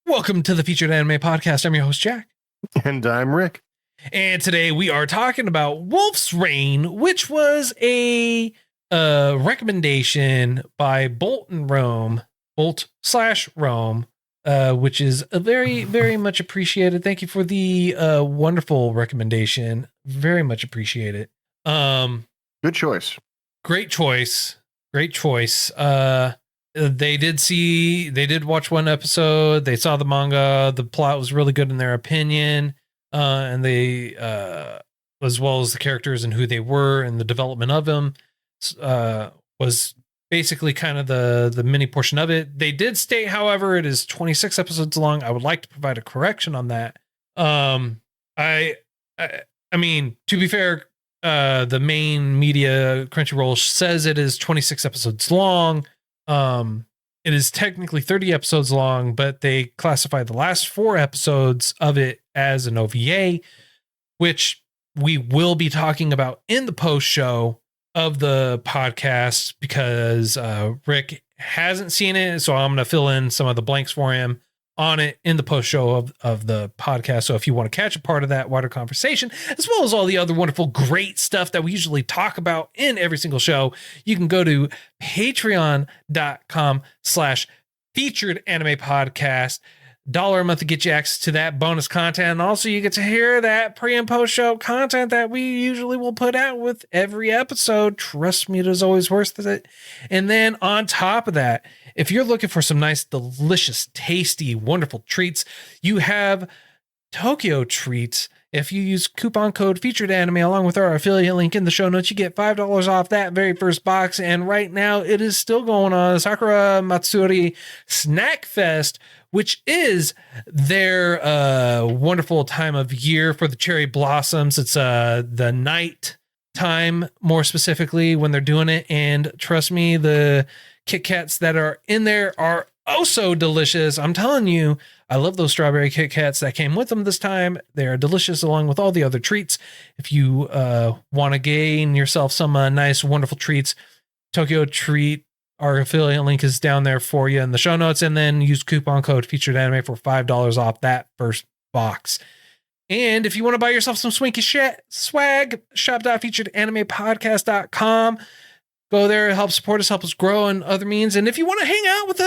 Welcome to the Featured Anime Podcast. I'm your host, Jack. And I'm Rick. And today we are talking about Wolf's Rain, which was a recommendation by Bolt/Rome, which is a very, very much appreciated. Thank you for the wonderful recommendation. Very much appreciate it. Good choice. Great choice. Great choice. They did watch one episode. They saw the manga. The plot was really good in their opinion. And they, as well as the characters and who they were and the development of them, was basically kind of the mini portion of it. They did state, however, it is 26 episodes long. I would like to provide a correction on that. I mean, to be fair, the main media Crunchyroll says it is 26 episodes long. It is technically 30 episodes long, but they classify the last 4 episodes of it as an OVA, which we will be talking about in the post show of the podcast because Rick hasn't seen it. So I'm going to fill in some of the blanks for him on it in the post show of the podcast. So if you want to catch a part of that wider conversation, as well as all the other wonderful, great stuff that we usually talk about in every single show, you can go to patreon.com/featured anime podcast. $1 a month to get you access to that bonus content. And also you get to hear that pre and post show content that we usually will put out with every episode. Trust me, it is always worth it. And then on top of that, if you're looking for some nice, delicious, tasty, wonderful treats, you have Tokyo Treats. If you use coupon code Featured Anime along with our affiliate link in the show notes, you get $5 off that very first box. And right now it is still going on Sakura Matsuri Snack Fest, which is their wonderful time of year for the cherry blossoms. It's the night time, more specifically, when they're doing it. And trust me, the Kit Kats that are in there are oh so delicious. I'm telling you, I love those strawberry Kit Kats that came with them this time. They are delicious along with all the other treats. If you want to gain yourself some nice, wonderful treats, Tokyo Treat, our affiliate link is down there for you in the show notes. And then use coupon code Featured Anime for $5 off that first box. And if you want to buy yourself some swanky swag, shop.featuredanimepodcast.com. Go there, help support us, help us grow and other means. And if you want to hang out with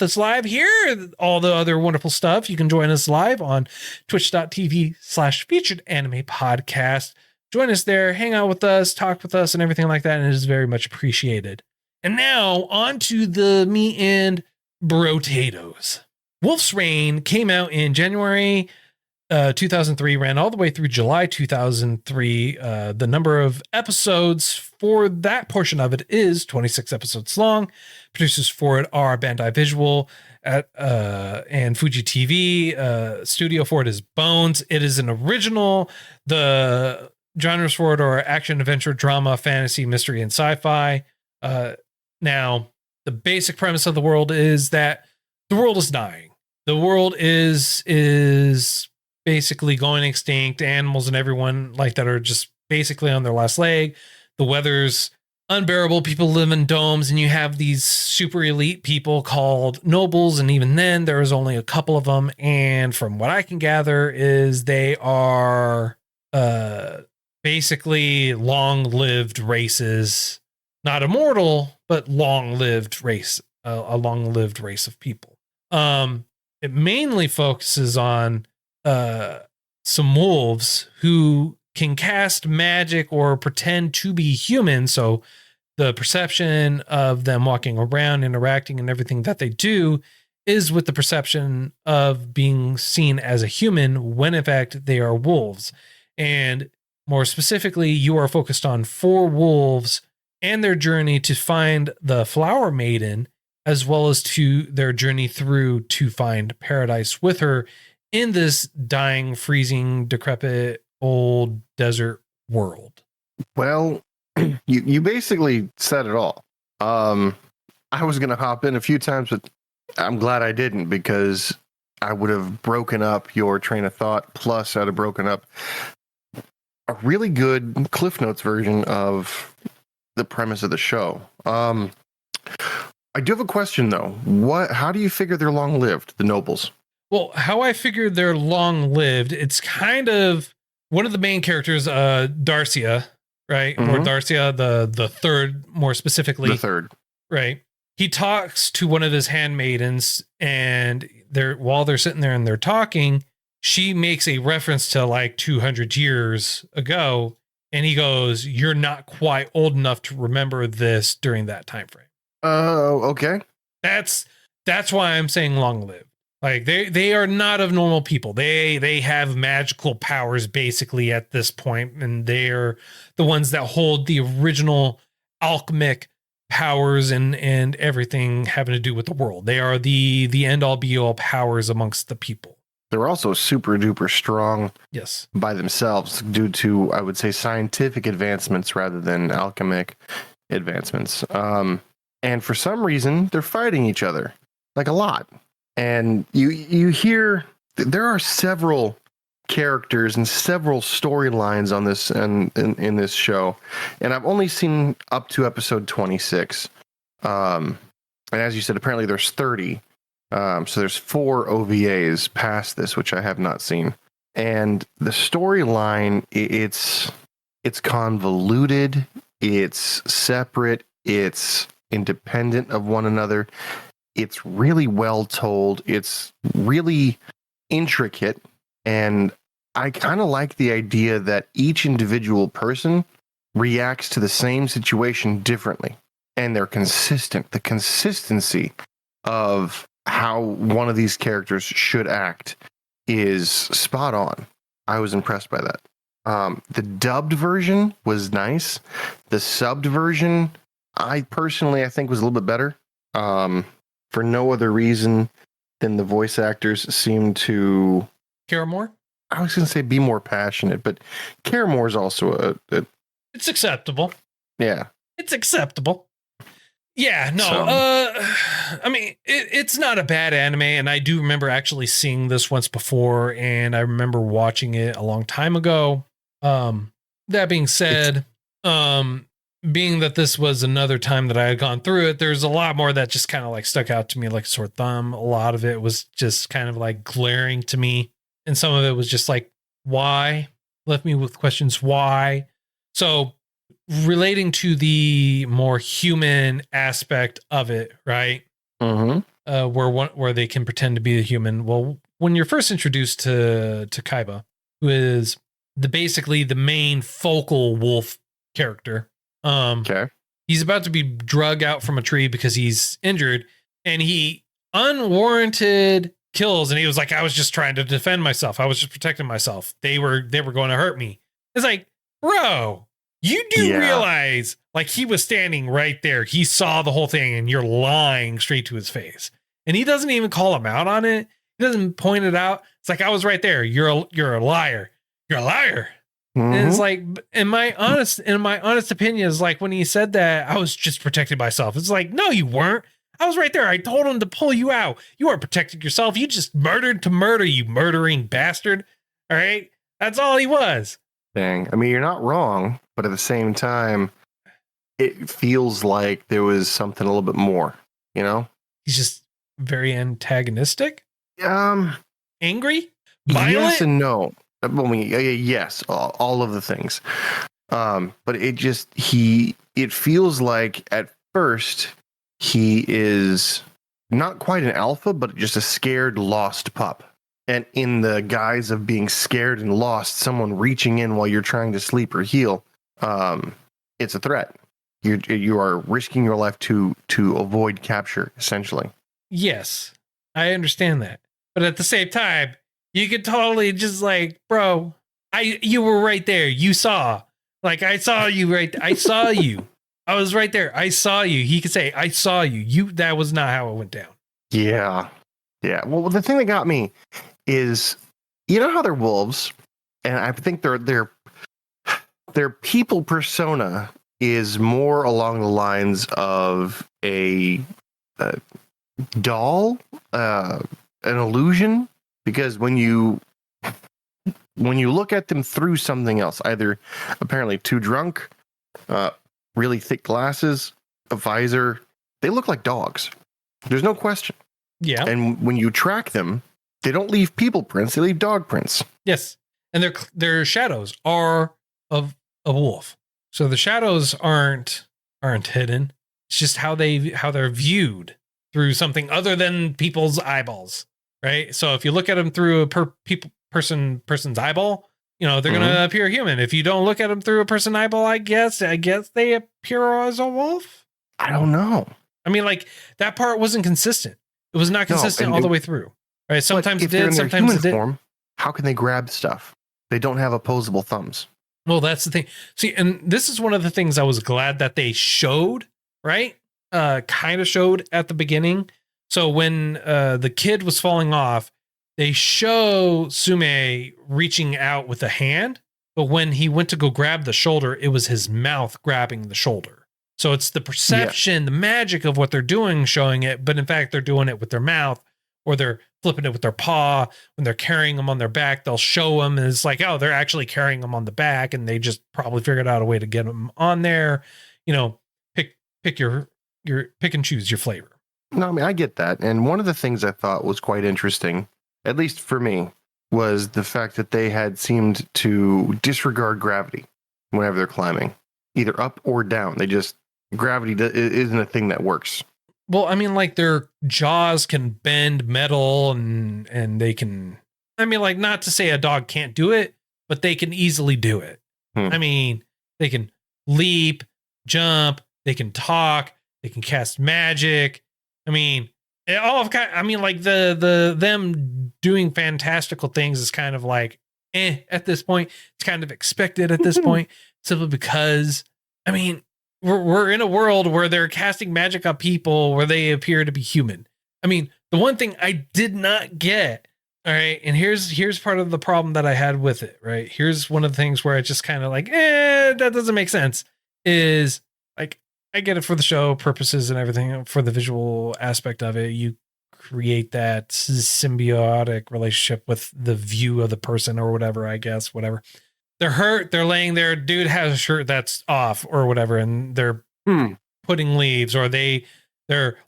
us live here, all the other wonderful stuff, you can join us live on twitch.tv/featured anime podcast. Join us there, hang out with us, talk with us and everything like that. And it is very much appreciated. And now on to the meat and brotatoes. Wolf's Rain came out in January 2003, ran all the way through July 2003. The number of episodes for that portion of it is 26 episodes long. Producers for it are Bandai Visual and Fuji TV. Studio for it is Bones. It is an original. The genres for it are action, adventure, drama, fantasy, mystery, and sci-fi. Now, the basic premise of the world is that the world is dying. The world is basically going extinct. Animals and everyone like that are just basically on their last leg. The weather's unbearable. People live in domes, and you have these super elite people called nobles. And even then, there is only a couple of them. And from what I can gather, is they are basically long-lived races, not immortal, but long-lived race, a long-lived race of people. It mainly focuses on some wolves who can cast magic or pretend to be human. So the perception of them walking around, interacting, and everything that they do is with the perception of being seen as a human when in fact they are wolves. And more specifically, you are focused on 4 wolves and their journey to find the Flower Maiden, as well as to their journey through to find paradise with her in this dying, freezing, decrepit, old desert world. Well, you basically said it all. I was going to hop in a few times, but I'm glad I didn't, because I would have broken up your train of thought. Plus, I'd have broken up a really good Cliff Notes version of the premise of the show. I do have a question, though. How do you figure they're long-lived, the nobles? Well, how I figured they're long lived, it's kind of one of the main characters, Darcia, right? Lord Mhm. Darcia, the third more specifically. The third. Right. He talks to one of his handmaidens, and while they're sitting there and they're talking, she makes a reference to like 200 years ago, and he goes, "You're not quite old enough to remember this during that time frame." Oh, okay. That's why I'm saying long lived. Like they are not of normal people. They have magical powers basically at this point, and they are the ones that hold the original alchemic powers and everything having to do with the world. They are the end all be all powers amongst the people. They're also super duper strong Yes. by themselves due to, I would say, scientific advancements rather than alchemic advancements. And for some reason, they're fighting each other like a lot. And you hear there are several characters and several storylines on this and in this show, and I've only seen up to episode 26. And as you said, apparently there's 30. So there's 4 OVAs past this, which I have not seen. And the storyline, it's convoluted, it's separate, it's independent of one another. It's really well told. It's really intricate. And I kind of like the idea that each individual person reacts to the same situation differently. And they're consistent. The consistency of how one of these characters should act is spot on. I was impressed by that. The dubbed version was nice. The subbed version, I think was a little bit better. For no other reason than the voice actors seem to care more. I was going to say be more passionate, but care more is also a it's acceptable. Yeah. It's acceptable. Yeah, no. I mean, it's not a bad anime, and I do remember actually seeing this once before, and I remember watching it a long time ago. That being said, being that this was another time that I had gone through it, there's a lot more that just kind of like stuck out to me like a sore thumb. A lot of it was just kind of like glaring to me. And some of it was just like, why? Left me with questions, why? So relating to the more human aspect of it, right? Mm-hmm. Where they can pretend to be a human. Well, when you're first introduced to Kaiba, who is basically the main focal wolf character, Okay. he's about to be drug out from a tree because he's injured, and he unwarranted kills. And he was like, I was just trying to defend myself. I was just protecting myself. They were going to hurt me. It's like, bro, you do realize like he was standing right there. He saw the whole thing and you're lying straight to his face. And he doesn't even call him out on it. He doesn't point it out. It's like, I was right there. You're a liar. You're a liar. Mm-hmm. And it's like, in my honest opinion, is like when he said that, I was just protecting myself. It's like, no, you weren't. I was right there. I told him to pull you out. You weren't protecting yourself. You just murdered to murder, you murdering bastard. All right. That's all he was. Dang. I mean, you're not wrong, but at the same time, it feels like there was something a little bit more, you know? He's just very antagonistic. Angry? Violent? Yes and no. I mean, yes, all of the things. But it feels like at first he is not quite an alpha, but just a scared, lost pup. And in the guise of being scared and lost, someone reaching in while you're trying to sleep or heal, it's a threat. You are risking your life to avoid capture, essentially. Yes, I understand that. But at the same time, you could totally just like, bro, you were right there. You saw. Like, I saw you right. I saw you. I was right there. I saw you. He could say, I saw you. That was not how it went down. Yeah. Yeah. Well, the thing that got me is, you know how they're wolves, and I think their people persona is more along the lines of a doll, an illusion, because when you look at them through something else, either apparently too drunk, really thick glasses, a visor, they look like dogs. There's no question. Yeah. And when you track them, They don't leave people prints; they leave dog prints. Yes, and their shadows are of a wolf. So the shadows aren't hidden. It's just how they're viewed through something other than people's eyeballs, right? So if you look at them through a person's eyeball, you know, they're going to appear human. If you don't look at them through a person's eyeball, I guess they appear as a wolf. I don't know. I mean, like, that part wasn't consistent. It was not consistent all the way through. Right? Sometimes it did, sometimes it didn't. Form, how can they grab stuff? They don't have opposable thumbs. Well, that's the thing. See, and this is one of the things I was glad that they showed, right? Kind of showed at the beginning. So when the kid was falling off, they show Sume reaching out with a hand, but when he went to go grab the shoulder, it was his mouth grabbing the shoulder. So it's the perception, the magic of what they're doing, showing it, but in fact, they're doing it with their mouth, or they're flipping it with their paw. When they're carrying them on their back, they'll show them, and it's like, oh, they're actually carrying them on the back, and they just probably figured out a way to get them on there. You know, pick your pick and choose your flavor. No, I mean, I get that. And one of the things I thought was quite interesting, at least for me, was the fact that they had seemed to disregard gravity whenever they're climbing, either up or down. Gravity isn't a thing that works. Well, I mean, like, their jaws can bend metal and they can, I mean, like, not to say a dog can't do it, but they can easily do it. I mean, they can leap, jump, they can talk, they can cast magic. I mean, like them doing fantastical things is kind of like, at this point. It's kind of expected at this point, simply because, I mean, we're in a world where they're casting magic on people where they appear to be human. I mean, the one thing I did not get, all right, and here's part of the problem that I had with it, right? Here's one of the things where I just kind of like, that doesn't make sense, is like, I get it for the show purposes and everything, for the visual aspect of it. You create that symbiotic relationship with the view of the person or whatever, I guess, whatever. They're hurt. They're laying there. Dude has a shirt that's off or whatever, and they're putting leaves, or they're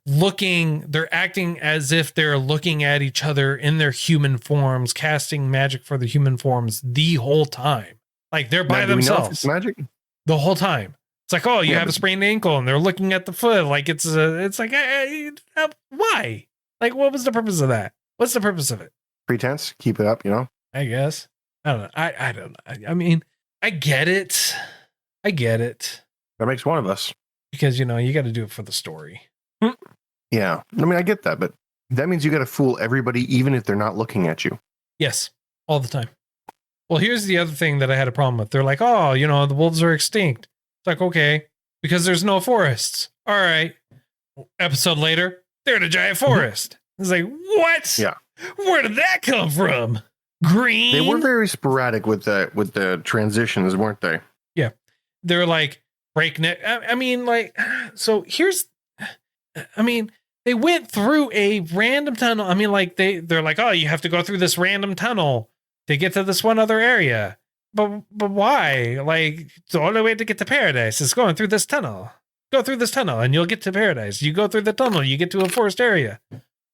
acting as if they're looking at each other in their human forms, casting magic for the human forms the whole time. Like, they're by themselves. Magic the whole time. It's like, oh, you have a sprained ankle, and they're looking at the foot. Like, it's like, why? Like, what was the purpose of that? What's the purpose of it? Pretense. Keep it up, you know? I guess. I don't know. I don't know. I mean, I get it. That makes one of us. Because, you know, you got to do it for the story. Yeah. I mean, I get that, but that means you got to fool everybody, even if they're not looking at you. Yes. All the time. Well, here's the other thing that I had a problem with. They're like, oh, you know, the wolves are extinct. It's like, okay, because there's no forests. All right. Episode later, they're in a giant forest. It's like, what? Yeah. Where did that come from? Green. They were very sporadic with the transitions, weren't they? Yeah. They're like breakneck. I mean, like, so they went through a random tunnel. I mean, like, they're like, oh, you have to go through this random tunnel to get to this one other area. But why? Like, the only way to get to paradise is going through this tunnel. Go through this tunnel and you'll get to paradise. You go through the tunnel, you get to a forest area.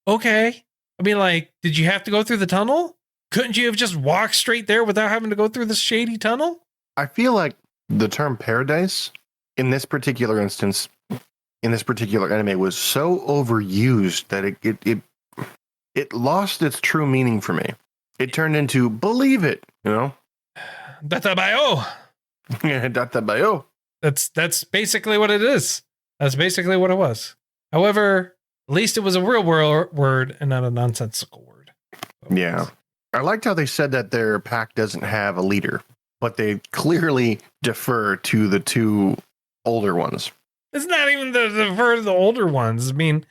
Okay. I mean, like, did you have to go through the tunnel? Couldn't you have just walked straight there without having to go through this shady tunnel? I feel like the term paradise in this particular instance, in this particular anime, was so overused that it lost its true meaning for me. It turned into believe it, you know? Databayo. Databayo. That's basically what it is. That's basically what it was. However, at least it was a real word and not a nonsensical word. Yeah. I liked how they said that their pack doesn't have a leader, but they clearly defer to the two older ones. It's not even the defer to the older ones. I mean,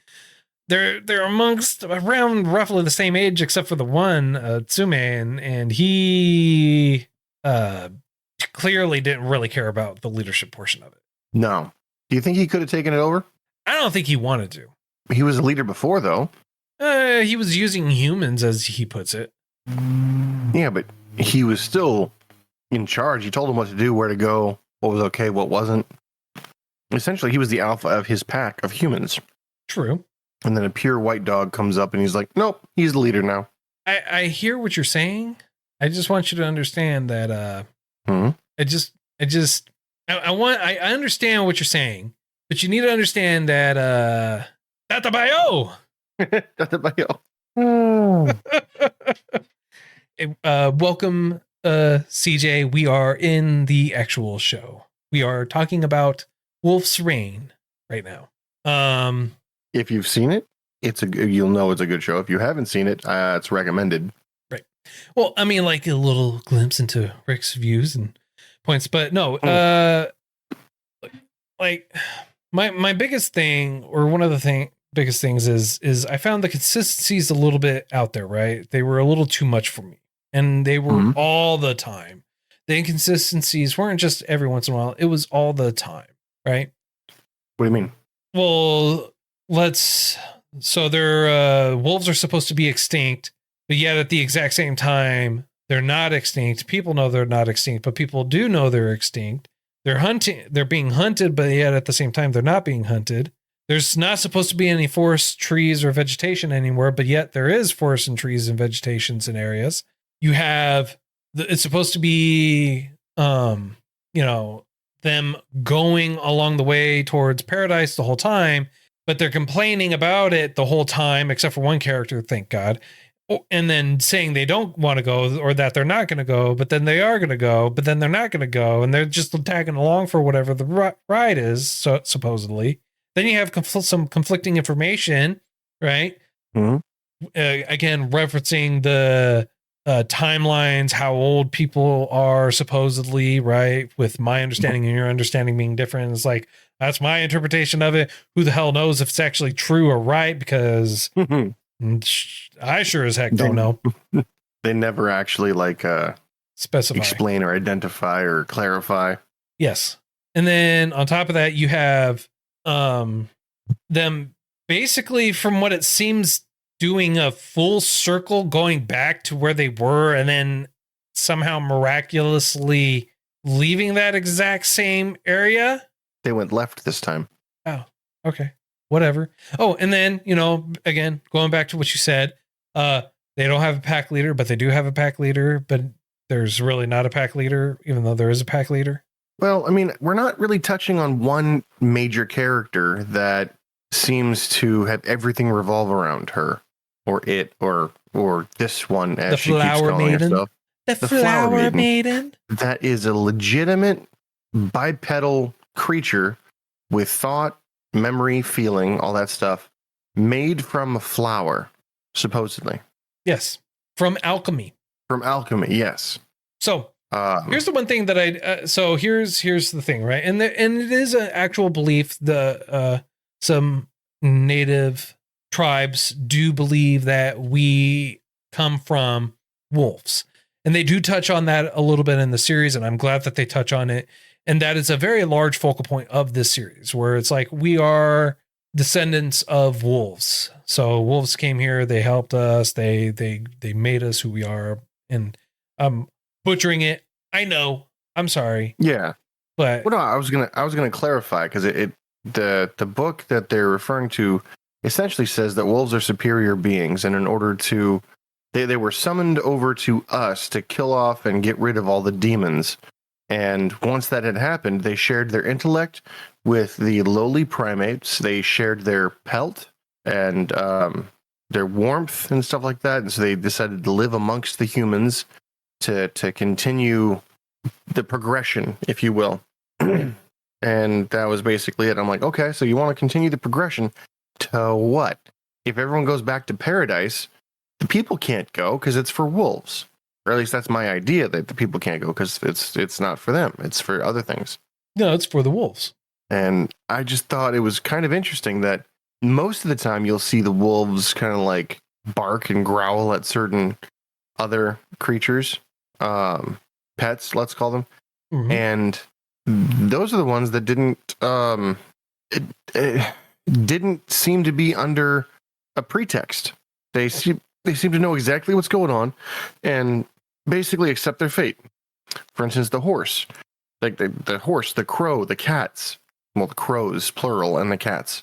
they're amongst around roughly the same age, except for the one, Tsume, and he clearly didn't really care about the leadership portion of it. No. Do you think he could have taken it over? I don't think he wanted to. He was a leader before, though. He was using humans, as he puts it. Yeah, but he was still in charge. He told them what to do, where to go, what was okay, what wasn't. Essentially, he was the alpha of his pack of humans. True. And then a pure white dog comes up and he's like, nope, he's the leader now. I hear what you're saying. I just want you to understand that Mhm. I understand what you're saying, but you need to understand that Tatabayo. Welcome, CJ. We are in the actual show. We are talking about Wolf's Rain right now. If you've seen it, you'll know it's a good show. If you haven't seen it, it's recommended. Right. Well, I mean, like a little glimpse into Rick's views and points, but no. Like my biggest thing, or one of the biggest things, is I found the consistencies a little bit out there. Right, they were a little too much for me, and they were all the time. The inconsistencies weren't just every once in a while; it was all the time. Right. What do you mean? Well, so their wolves are supposed to be extinct, but yet at the exact same time, they're not extinct. People know they're not extinct, but people do know they're extinct. They're being hunted, but yet at the same time, they're not being hunted. There's not supposed to be any forest, trees, or vegetation anymore, but yet there is forest and trees and vegetations in areas. You have it's supposed to be, them going along the way towards paradise the whole time, but they're complaining about it the whole time, except for one character, thank God. And then saying they don't want to go, or that they're not going to go, but then they are going to go, but then they're not going to go, and they're just tagging along for whatever the ride is, so supposedly. Then you have some conflicting information, right? Mm-hmm. Again, referencing the timelines, how old people are supposedly, right? With my understanding and your understanding being different. It's like, that's my interpretation of it. Who the hell knows if it's actually true or right? Because I sure as heck don't know. They never actually specify, explain, or identify, or clarify. Yes. And then on top of that, you have them basically, from what it seems, doing a full circle, going back to where they were, and then somehow miraculously leaving that exact same area. They went left this time. Oh, okay. Whatever. Oh, and then, again, going back to what you said, they don't have a pack leader, but they do have a pack leader, but there's really not a pack leader, even though there is a pack leader. Well, I mean, we're not really touching on one major character that seems to have everything revolve around her, or it, or this one, as she keeps calling herself. The flower maiden. That is a legitimate bipedal creature with thought, memory, feeling, all that stuff, made from a flower, supposedly. Yes, from alchemy. From alchemy, yes. So here's the one thing that so here's the thing, right? And it is an actual belief. Some native tribes do believe that we come from wolves, and they do touch on that a little bit in the series, and I'm glad that they touch on it. And that is a very large focal point of this series, where it's like, we are descendants of wolves. So wolves came here, they helped us, they made us who we are. And I'm butchering it, I know, I'm sorry. Yeah, but well, no, I was gonna clarify, because the book that they're referring to essentially says that wolves are superior beings, and in order to they were summoned over to us to kill off and get rid of all the demons. And once that had happened, they shared their intellect with the lowly primates. They shared their pelt and their warmth and stuff like that. And so they decided to live amongst the humans to continue the progression, if you will. And that was basically it. I'm like, okay, so you want to continue the progression to what? If everyone goes back to paradise, the people can't go because it's for wolves. Or at least that's my idea, that the people can't go because it's not for them. It's for other things. No, it's for the wolves. And I just thought it was kind of interesting that most of the time you'll see the wolves kind of like bark and growl at certain other creatures, pets, let's call them. Mm-hmm. And those are the ones that didn't seem to be under a pretext. They seem to know exactly what's going on and basically accept their fate. For instance, the horse. Like the horse, the crow, the cats. Well, the crows, plural, and the cats.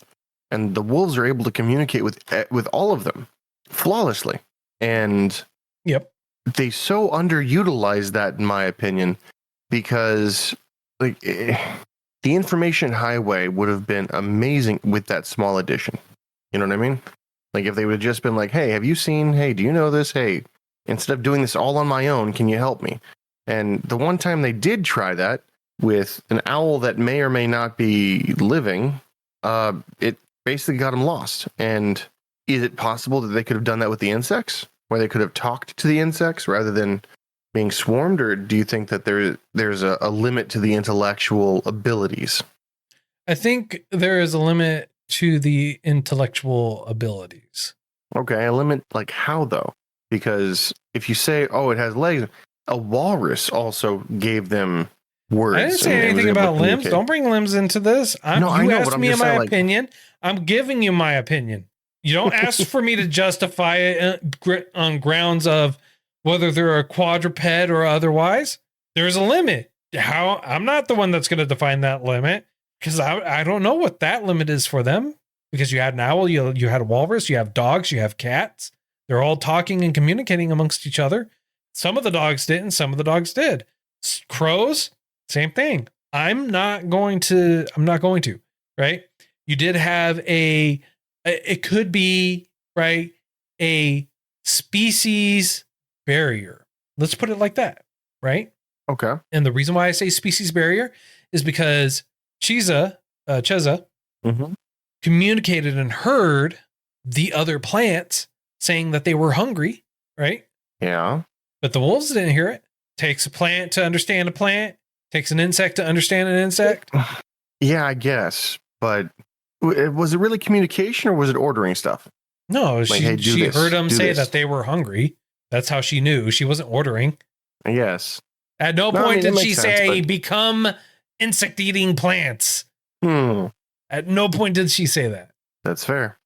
And the wolves are able to communicate with all of them flawlessly. And Yep. They so underutilized that, in my opinion, because like the information highway would have been amazing with that small addition. You know what I mean? Like if they would have just been like, hey, have you seen, hey, do you know this? Hey, instead of doing this all on my own, can you help me? And the one time they did try that with an owl that may or may not be living, it basically got them lost. And is it possible that they could have done that with the insects, where they could have talked to the insects rather than being swarmed? Or do you think that there's a limit to the intellectual abilities? I think there is a limit to the intellectual abilities. Okay, a limit like how though? Because if you say, oh, it has legs, a walrus also gave them words. I didn't say anything about limbs. Don't bring limbs into this. You asked me my opinion. I'm giving you my opinion. You don't ask for me to justify it on grounds of whether they're a quadruped or otherwise. There's a limit. I'm not the one that's going to define that limit, because I don't know what that limit is for them. Because you had an owl, you had a walrus, you have dogs, you have cats. They're all talking and communicating amongst each other. Some of the dogs didn't, some of the dogs did. Crows, same thing. I'm not going to, right? You did have it could be, right, a species barrier. Let's put it like that, right? Okay. And the reason why I say species barrier is because Cheza communicated and heard the other plants saying that they were hungry, right? Yeah. But the wolves didn't hear it. Takes a plant to understand a plant. Takes an insect to understand an insect. Yeah, I guess. But was it really communication or was it ordering stuff? No, like, she heard them say that they were hungry. That's how she knew. She wasn't ordering. Yes. At no point did she say, become insect-eating plants. At no point did she say that. That's fair.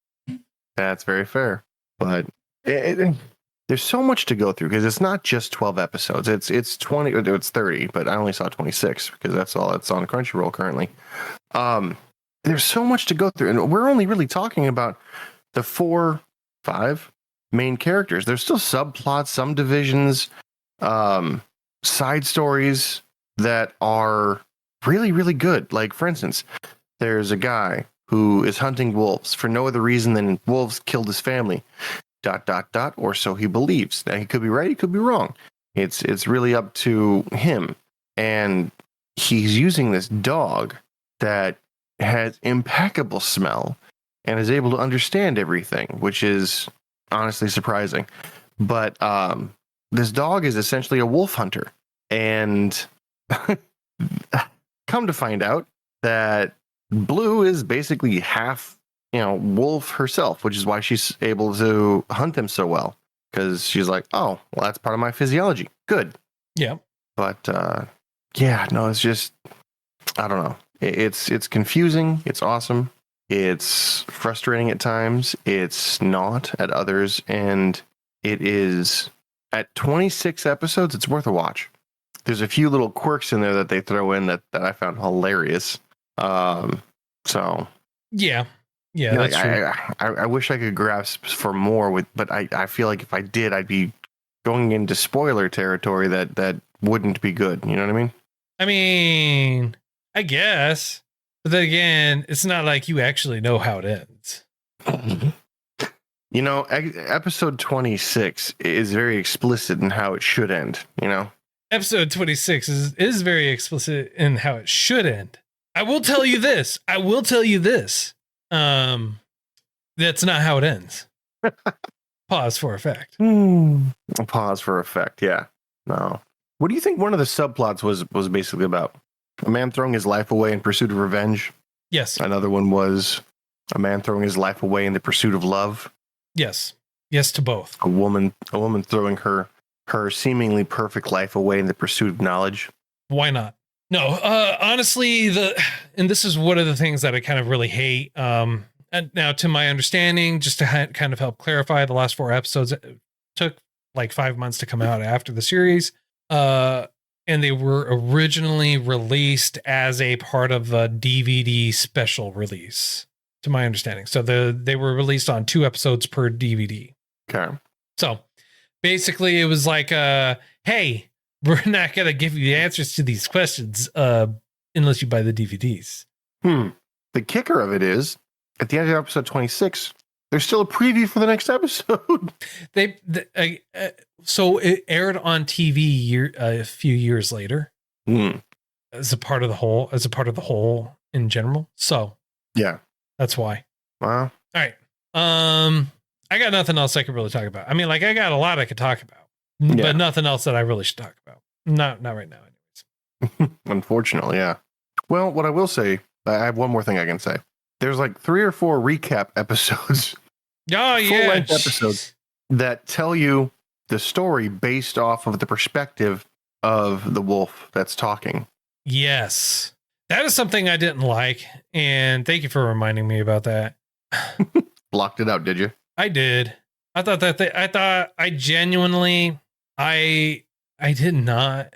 That's very fair. But there's so much to go through, because it's not just 12 episodes. It's 20, it's 30, but I only saw 26 because that's all that's on Crunchyroll currently. There's so much to go through, and we're only really talking about the 5 main characters. There's still subplots, some divisions, side stories that are really, really good. Like, for instance, there's a guy who is hunting wolves for no other reason than wolves killed his family. ... or so he believes. Now, he could be right, he could be wrong. It's really up to him. And he's using this dog that has impeccable smell and is able to understand everything, which is honestly surprising. But this dog is essentially a wolf hunter. And come to find out that Blue is basically half, wolf herself, which is why she's able to hunt them so well. Because she's like, oh, well, that's part of my physiology. Good. Yeah. But it's just, I don't know. It's confusing. It's awesome. It's frustrating at times. It's not at others. And it is at 26 episodes. It's worth a watch. There's a few little quirks in there that they throw in that I found hilarious. So yeah, that's true. I wish I could grasp for more but I feel like if I did, I'd be going into spoiler territory that wouldn't be good. You know what I mean? I guess, but then again, it's not like you actually know how it ends. Episode 26 is very explicit in how it should end. Episode 26 is very explicit in how it should end. I will tell you this. That's not how it ends. Pause for effect. Pause for effect. Yeah. No. What do you think one of the subplots was basically about? A man throwing his life away in pursuit of revenge. Yes. Another one was a man throwing his life away in the pursuit of love. Yes. Yes to both. A woman throwing her seemingly perfect life away in the pursuit of knowledge. Why not? No, honestly, and this is one of the things that I kind of really hate. And now, to my understanding, just to kind of help clarify, the last 4 episodes took like 5 months to come out after the series. And they were originally released as a part of a DVD special release, to my understanding. So they were released on 2 episodes per DVD. Okay. So basically it was like, hey, we're not going to give you the answers to these questions unless you buy the DVDs. The kicker of it is, at the end of episode 26, there's still a preview for the next episode. So it aired on TV a few years later as a part of the whole in general. So yeah, that's why. Wow. All right. I got nothing else I could really talk about. I mean, like I got a lot I could talk about, but nothing else that I really should talk about. Not right now, anyways. Unfortunately, yeah. Well, what I will say, I have one more thing I can say. There's like 3 or 4 recap episodes. Oh, yeah. Full-length episodes that tell you the story based off of the perspective of the wolf that's talking. Yes. That is something I didn't like. And thank you for reminding me about that. Blocked it out, did you? I did. I thought I genuinely, I did not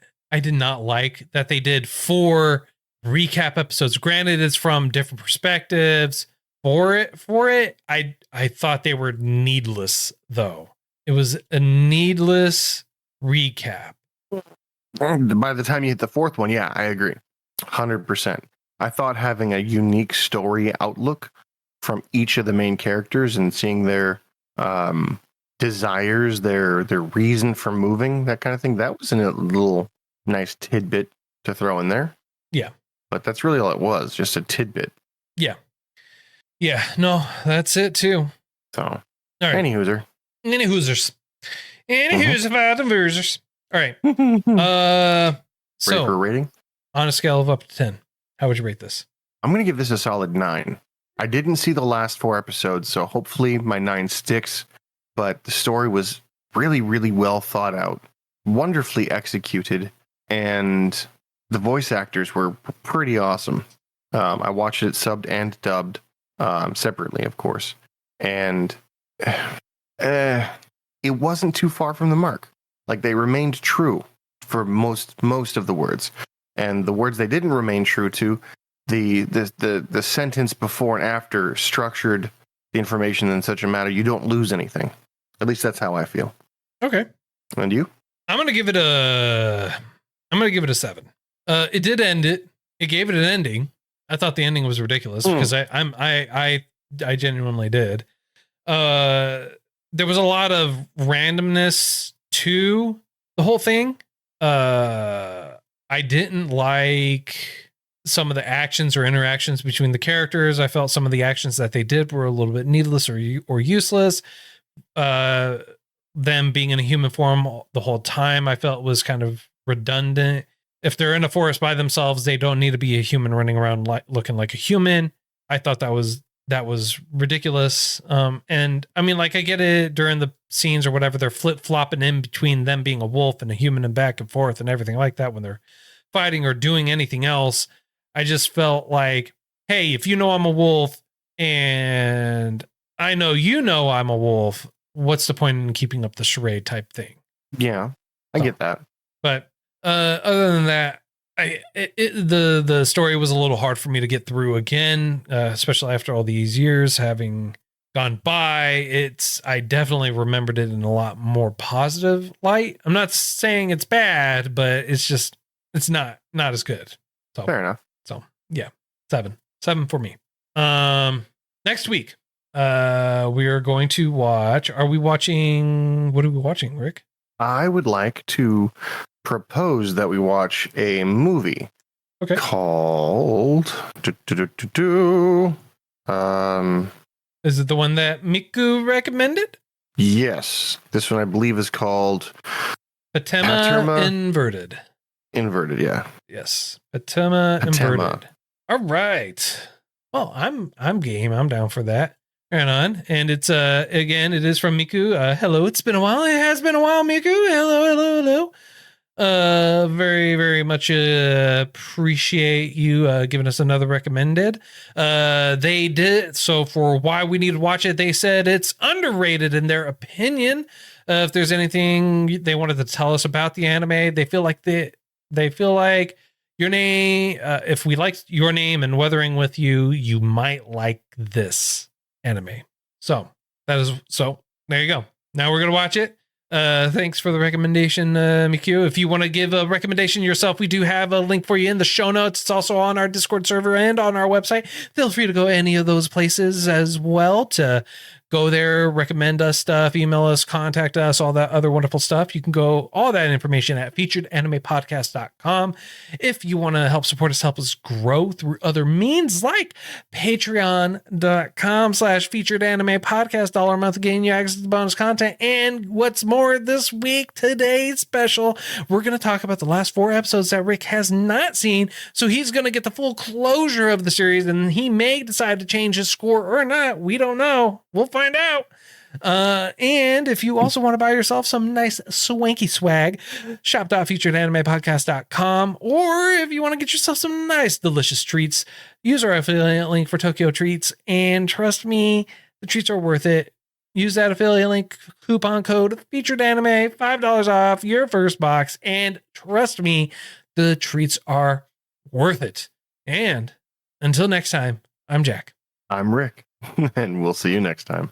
like that they did 4 recap episodes. Granted, it's from different perspectives. For it, I thought they were needless, though. It was a needless recap. By the time you hit the 4th one, yeah, I agree. 100%. I thought having a unique story outlook from each of the main characters and seeing their desires, their reason for moving, that kind of thing, that was a little nice tidbit to throw in there. Yeah. But that's really all it was, just a tidbit. Yeah. Yeah, no, that's it too. So, all right. Any hoosers. About the hoosers. All right. So, ready for a rating? On a scale of up to 10, how would you rate this? I'm going to give this a solid 9. I didn't see the last 4 episodes, so hopefully my 9 sticks. But the story was really, really well thought out, wonderfully executed, and the voice actors were pretty awesome. I watched it subbed and dubbed. Separately, of course, and it wasn't too far from the mark. Like they remained true for most of the words, and the words they didn't remain true to, the sentence before and after structured the information in such a manner you don't lose anything. At least that's how I feel. Okay. And you? I'm gonna give it a 7. It did end it. It gave it an ending. I thought the ending was ridiculous because I genuinely did. There was a lot of randomness to the whole thing. I didn't like some of the actions or interactions between the characters. I felt some of the actions that they did were a little bit needless or useless. Them being in a human form the whole time, I felt was kind of redundant. If they're in a forest by themselves, they don't need to be a human running around looking like a human. I thought that was ridiculous. And I mean, like I get it during the scenes or whatever, they're flip flopping in between them being a wolf and a human and back and forth and everything like that when they're fighting or doing anything else. I just felt like, hey, if you know I'm a wolf and I know you know I'm a wolf, what's the point in keeping up the charade type thing? Yeah, I get that. But other than that, the story was a little hard for me to get through again, especially after all these years having gone by. I definitely remembered it in a lot more positive light. I'm not saying it's bad, but it's not as good. So fair enough. So yeah, 7 for me. Next week, we are going to watch. What are we watching, Rick? I would like to propose that we watch a movie called is it the one that Miku recommended? Yes, this one I believe is called Patema Inverted. Yeah. Yes, Patema Inverted. All right. Well, I'm game. I'm down for that. Right on. And it's again, it is from Miku. Hello, it's been a while. It has been a while, Miku. Hello. Very, very much appreciate you giving us another recommended. They did so for why we need to watch it. They said it's underrated in their opinion. If there's anything they wanted to tell us about the anime, they feel like Your Name. If we liked Your Name and Weathering with You, you might like this anime. So there you go. Now we're gonna watch it. Thanks for the recommendation, Mikio. If you want to give a recommendation yourself, we do have a link for you in the show notes. It's also on our Discord server and on our website. Feel free to go any of those places as well to go there, recommend us stuff, email us, contact us, all that other wonderful stuff. You can go all that information at featuredanimepodcast.com. If you want to help support us, help us grow through other means like patreon.com/featuredanimepodcast. $1 a month getting you access to bonus content. And what's more, this week, today's special, we're going to talk about the last 4 episodes that Rick has not seen. So he's going to get the full closure of the series, and he may decide to change his score or not. We don't know. We'll find out. And if you also want to buy yourself some nice swanky swag, shop.featuredanimepodcast.com. Or if you want to get yourself some nice delicious treats, use our affiliate link for Tokyo Treats. And trust me, the treats are worth it. Use that affiliate link coupon code FeaturedAnime, $5 off your first box. And trust me, the treats are worth it. And until next time, I'm Jack. I'm Rick, and we'll see you next time.